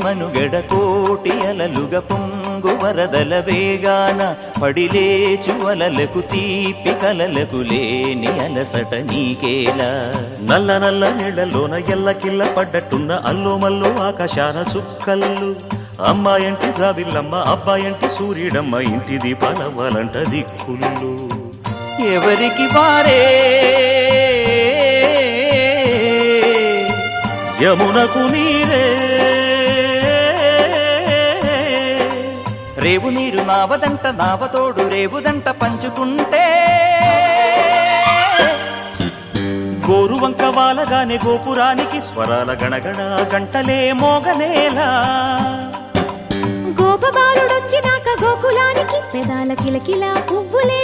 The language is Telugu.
మనుగడ కోటి అలలుగా పొంగు వరదల వేగాన పడిలేచు అలలకు తీపి కలలకు లేని అలసట నీకేలా నల్ల నల్ల నీళ్లలోన ఎల్లకిల్ల పడ్డట్టున్న అల్లో మల్లో ఆకాశాన చుక్కల్లు అమ్మాయంటి ద్రావిల్లమ్మ అబ్బాయంటి సూర్యుడమ్మ ఇంటి దీపాలవ్వాలంట దిక్కుళ్ళు ఎవరికి వారే యమునకు నీరే రేవు నీరు నావదంట నావతోడు రేవుదంట పంచుకుంటే గోరువంక వాలగానే గోపురానికి స్వరాల గణగణ గంటలే మోగనేలా గోపబాలుడొచ్చినాక గోకులానికి పెదాల కిలకిల పువ్వులే